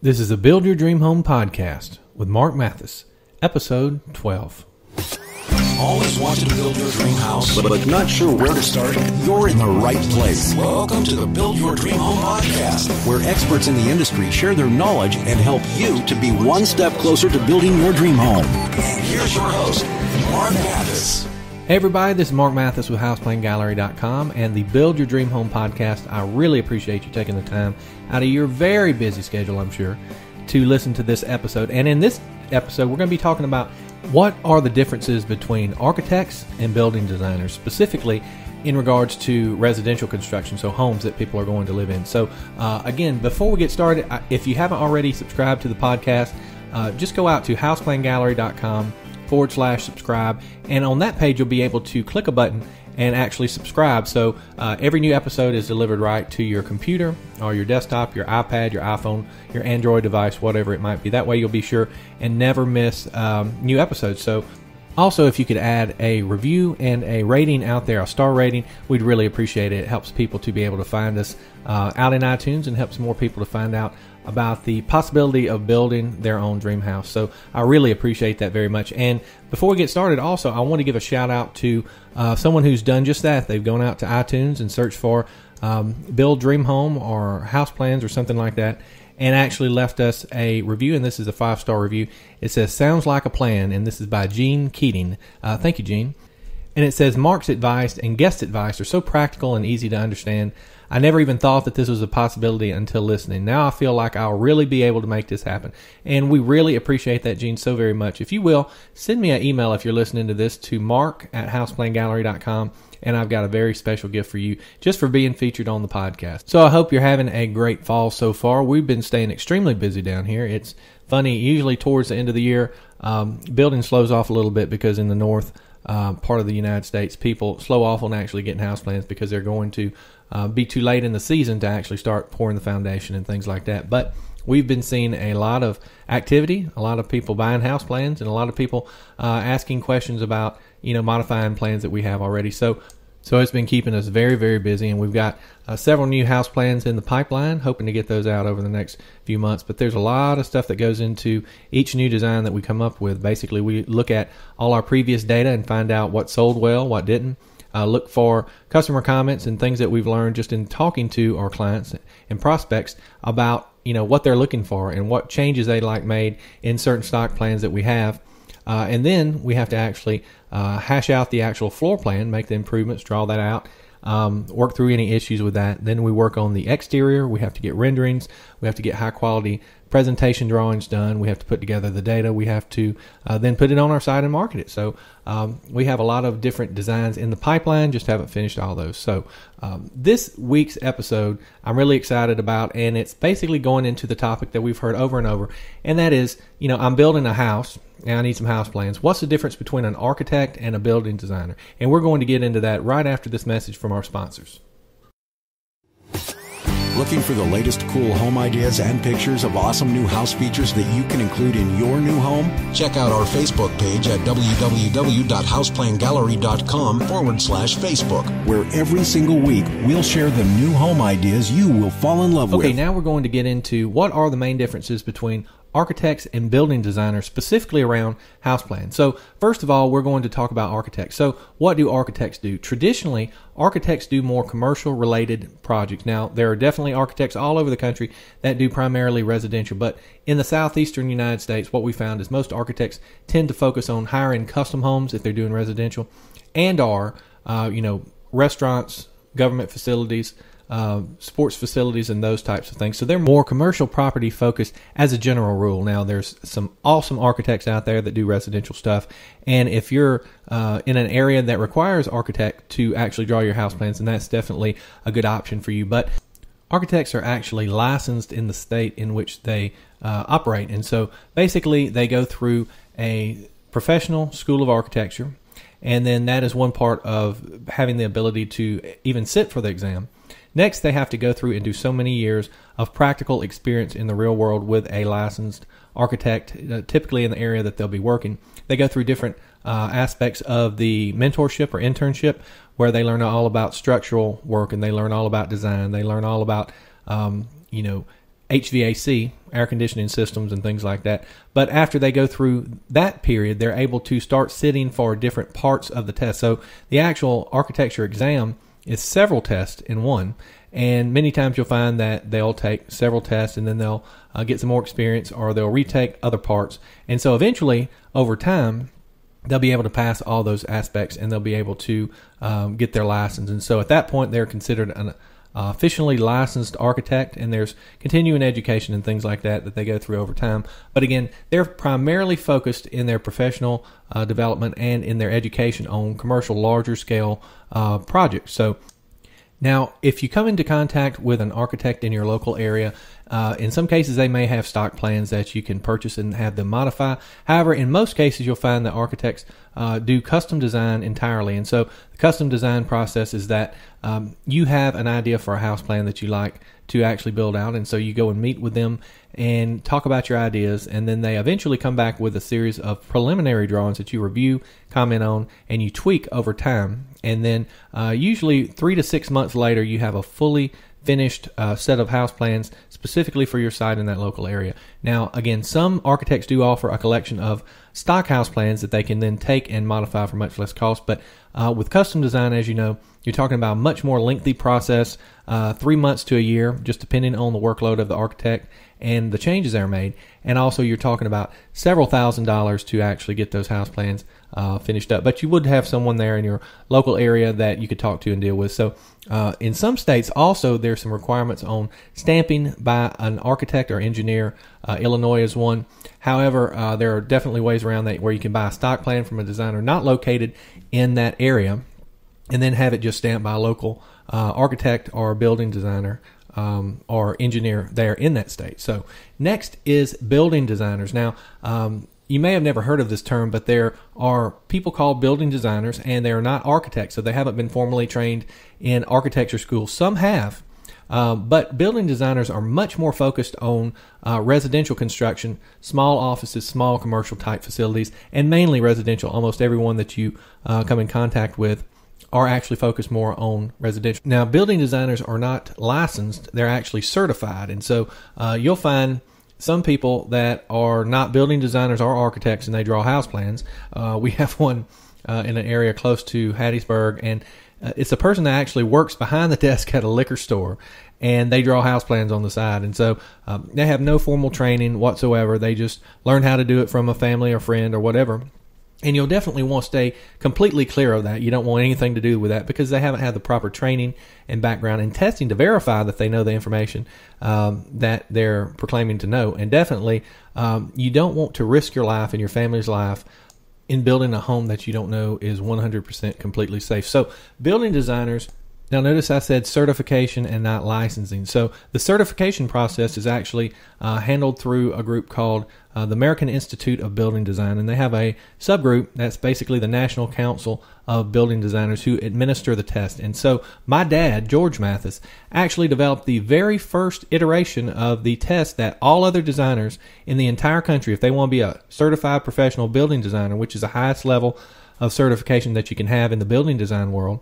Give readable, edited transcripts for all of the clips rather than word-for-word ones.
This is a Build Your Dream Home podcast with Mark Mathis, episode 12. Always wanted to build your dream house, but not sure where to start? You're in the right place. Welcome to the Build Your Dream Home podcast, where experts in the industry share their knowledge and help you to be one step closer to building your dream home. And here's your host, Mark Mathis. Hey everybody, this is Mark Mathis with HousePlanGallery.com and the Build Your Dream Home podcast. I really appreciate you taking the time out of your very busy schedule, I'm sure, to listen to this episode. And in this episode, we're going to be talking about what are the differences between architects and building designers, specifically in regards to residential construction, so homes that people are going to live in. So again, before we get started, if you haven't already subscribed to the podcast, just go out to HousePlanGallery.com/subscribe, and on that page you'll be able to click a button and actually subscribe. So every new episode is delivered right to your computer or your desktop, your iPad, your iPhone, your Android device, whatever it might be. That way you'll be sure and never miss new episodes. So also, if you could add a review and a rating out there, a star rating, we'd really appreciate it. It helps people to be able to find us out in iTunes and helps more people to find out about the possibility of building their own dream house. So I really appreciate that very much. And before we get started, also, I want to give a shout out to someone who's done just that. They've gone out to iTunes and searched for Build Dream Home or House Plans or something like that, and actually left us a review, and this is a 5-star review. It says, "Sounds like a plan," and this is by Gene Keating. Thank you, Gene. And it says, "Mark's advice and guest advice are so practical and easy to understand. I never even thought that this was a possibility until listening. Now I feel like I'll really be able to make this happen." And we really appreciate that, Gene, so very much. If you will, send me an email if you're listening to this to mark@houseplangallery.com, and I've got a very special gift for you just for being featured on the podcast. So I hope you're having a great fall so far. We've been staying extremely busy down here. It's funny, usually towards the end of the year, building slows off a little bit because in the north part of the United States, people slow off on actually getting house plans because they're going to be too late in the season to actually start pouring the foundation and things like that. But we've been seeing a lot of activity, a lot of people buying house plans, and a lot of people asking questions about, modifying plans that we have already. So it's been keeping us very, very busy, and we've got several new house plans in the pipeline, hoping to get those out over the next few months. But there's a lot of stuff that goes into each new design that we come up with. Basically, we look at all our previous data and find out what sold well, what didn't. Look for customer comments and things that we've learned just in talking to our clients and prospects about, what they're looking for and what changes they'd like made in certain stock plans that we have. And then we have to actually hash out the actual floor plan, make the improvements, draw that out, work through any issues with that. Then we work on the exterior. We have to get renderings. We have to get high quality presentation drawings done. We have to put together the data. We have to then put it on our site and market it. So we have a lot of different designs in the pipeline, just haven't finished all those. So this week's episode I'm really excited about, and it's basically going into the topic that we've heard over and over, and that is, I'm building a house and I need some house plans. What's the difference between an architect and a building designer? And we're going to get into that right after this message from our sponsors. Looking for the latest cool home ideas and pictures of awesome new house features that you can include in your new home? Check out our Facebook page at www.houseplangallery.com/Facebook, where every single week we'll share the new home ideas you will fall in love with. Okay, now we're going to get into what are the main differences between architects and building designers, specifically around house plans. So first of all, we're going to talk about architects. So what do architects do? Traditionally, architects do more commercial related projects. Now, there are definitely architects all over the country that do primarily residential, but in the southeastern United States, what we found is most architects tend to focus on higher-end custom homes if they're doing residential, and are, restaurants, government facilities, sports facilities, and those types of things. So they're more commercial property focused as a general rule. Now, there's some awesome architects out there that do residential stuff, and if you're in an area that requires architect to actually draw your house plans, then that's definitely a good option for you. But architects are actually licensed in the state in which they operate, and so basically they go through a professional school of architecture, and then that is one part of having the ability to even sit for the exam. Next, they have to go through and do so many years of practical experience in the real world with a licensed architect, typically in the area that they'll be working. They go through different aspects of the mentorship or internship, where they learn all about structural work, and they learn all about design. They learn all about, HVAC, air conditioning systems and things like that. But after they go through that period, they're able to start sitting for different parts of the test. So the actual architecture exam is several tests in one. And many times you'll find that they'll take several tests and then they'll get some more experience, or they'll retake other parts. And so eventually, over time, they'll be able to pass all those aspects and they'll be able to get their license. And so at that point, they're considered an officially licensed architect, and there's continuing education and things like that they go through over time. But again, they're primarily focused in their professional development and in their education on commercial, larger scale projects. So now, if you come into contact with an architect in your local area, in some cases they may have stock plans that you can purchase and have them modify. However, in most cases you'll find that architects do custom design entirely. And so the custom design process is that you have an idea for a house plan that you like to actually build out, and so you go and meet with them and talk about your ideas, and then they eventually come back with a series of preliminary drawings that you review, comment on, and you tweak over time. And then usually 3 to 6 months later, you have a fully finished set of house plans specifically for your site in that local area. Now, again, some architects do offer a collection of stock house plans that they can then take and modify for much less cost. But with custom design, as you know, you're talking about a much more lengthy process, 3 months to a year, just depending on the workload of the architect and the changes that are made. And also you're talking about several $1,000s to actually get those house plans finished up. But you would have someone there in your local area that you could talk to and deal with. So in some states also there's some requirements on stamping by an architect or engineer. Illinois is one. However, there are definitely ways around that where you can buy a stock plan from a designer not located in that area and then have it just stamped by a local architect or building designer or engineer there in that state. So next is building designers. Now, you may have never heard of this term, but there are people called building designers, and they are not architects, so they haven't been formally trained in architecture schools. Some have, but building designers are much more focused on residential construction, small offices, small commercial type facilities, and mainly residential. Almost everyone that you come in contact with are actually focused more on residential. Now, building designers are not licensed, they're actually certified. And so you'll find some people that are not building designers or architects and they draw house plans. We have one in an area close to Hattiesburg, and it's a person that actually works behind the desk at a liquor store, and they draw house plans on the side. And so they have no formal training whatsoever. They just learn how to do it from a family or friend or whatever. And you'll definitely want to stay completely clear of that. You don't want anything to do with that because they haven't had the proper training and background and testing to verify that they know the information that they're proclaiming to know. And definitely, you don't want to risk your life and your family's life in building a home that you don't know is 100% completely safe. So building designers, now notice I said certification and not licensing. So the certification process is actually handled through a group called the American Institute of Building Design, and they have a subgroup that's basically the National Council of Building Designers who administer the test. And so my dad, George Mathis, actually developed the very first iteration of the test that all other designers in the entire country, if they want to be a certified professional building designer, which is the highest level of certification that you can have in the building design world,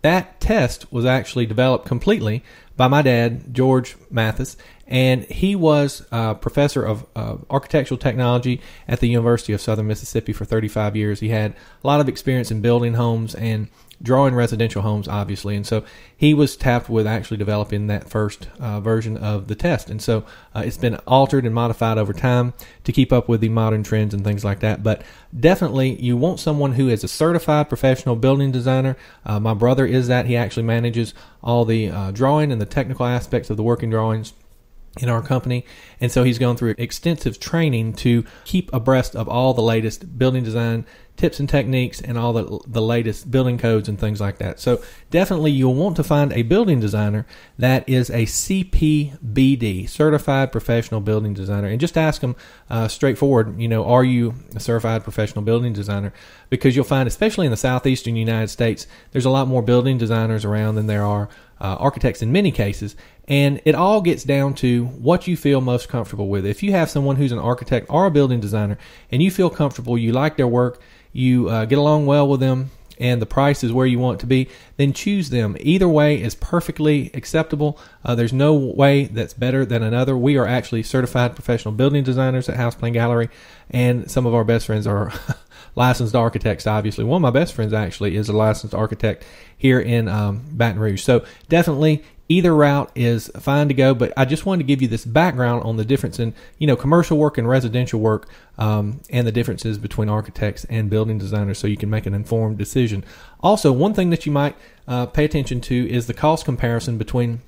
that test was actually developed completely by my dad, George Mathis, and he was a professor of architectural technology at the University of Southern Mississippi for 35 years. He had a lot of experience in building homes and drawing residential homes, obviously, and so he was tapped with actually developing that first version of the test. And so it's been altered and modified over time to keep up with the modern trends and things like that. But definitely you want someone who is a certified professional building designer. My brother is that. He actually manages all the drawing and the technical aspects of the working drawings in our company, and so he's gone through extensive training to keep abreast of all the latest building design tips and techniques and all the latest building codes and things like that. So definitely you'll want to find a building designer that is a CPBD, Certified Professional Building Designer, and just ask them straightforward, are you a certified professional building designer? Because you'll find, especially in the southeastern United States, there's a lot more building designers around than there are architects in many cases, and it all gets down to what you feel most comfortable with. If you have someone who's an architect or a building designer and you feel comfortable, you like their work, you get along well with them, and the price is where you want it to be, then choose them. Either way is perfectly acceptable. There's no way that's better than another. We are actually certified professional building designers at HousePlanGallery, and some of our best friends are licensed architects, obviously. One of my best friends actually is a licensed architect here in Baton Rouge. So definitely either route is fine to go, but I just wanted to give you this background on the difference in, commercial work and residential work, and the differences between architects and building designers, so you can make an informed decision. Also, one thing that you might pay attention to is the cost comparison between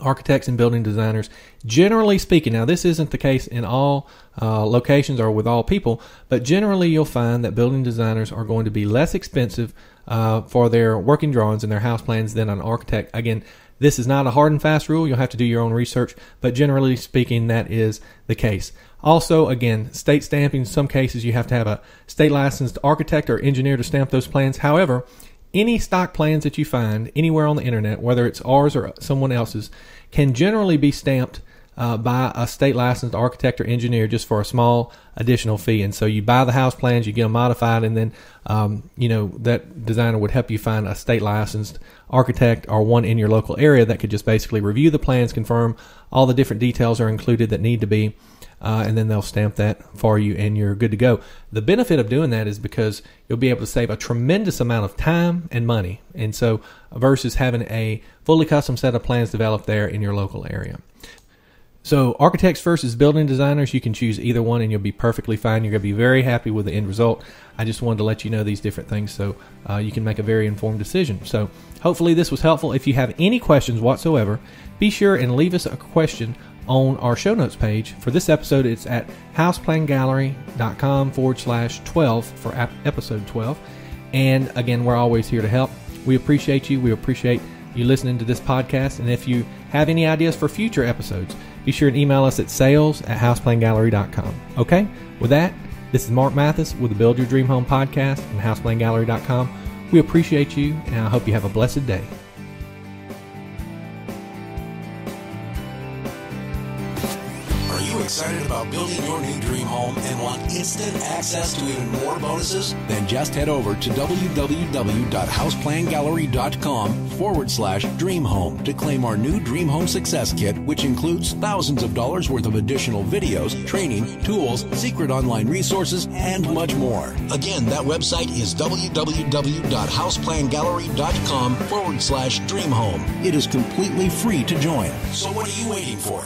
architects and building designers. Generally speaking, now this isn't the case in all locations or with all people, but generally you'll find that building designers are going to be less expensive for their working drawings and their house plans than an architect. Again, this is not a hard and fast rule. You'll have to do your own research, but generally speaking, that is the case. Also, again, state stamping. In some cases, you have to have a state licensed architect or engineer to stamp those plans. However, any stock plans that you find anywhere on the internet, whether it's ours or someone else's, can generally be stamped by a state licensed architect or engineer just for a small additional fee. And so you buy the house plans, you get them modified, and then that designer would help you find a state licensed architect or one in your local area that could just basically review the plans, confirm all the different details are included that need to be, and then they'll stamp that for you and you're good to go. The benefit of doing that is because you'll be able to save a tremendous amount of time and money, and so versus having a fully custom set of plans developed there in your local area. So architects versus building designers, you can choose either one and you'll be perfectly fine. You're going to be very happy with the end result. I just wanted to let you know these different things so you can make a very informed decision. So hopefully this was helpful. If you have any questions whatsoever, be sure and leave us a question on our show notes page. For this episode, it's at HousePlanGallery.com/12 for episode 12. And again, we're always here to help. We appreciate you. We appreciate you listening to this podcast. And if you have any ideas for future episodes, be sure and email us at sales@HousePlanGallery.com. Okay? With that, this is Mark Mathis with the Build Your Dream Home podcast and HousePlanGallery.com. We appreciate you, and I hope you have a blessed day. Are you excited about building your new dream home and want instant access to even more bonuses? Then just head over to www.houseplangallery.com/dream home to claim our new Dream Home Success Kit, which includes thousands of dollars worth of additional videos, training, tools, secret online resources, and much more. Again, that website is www.houseplangallery.com/dream home. It is completely free to join. So what are you waiting for?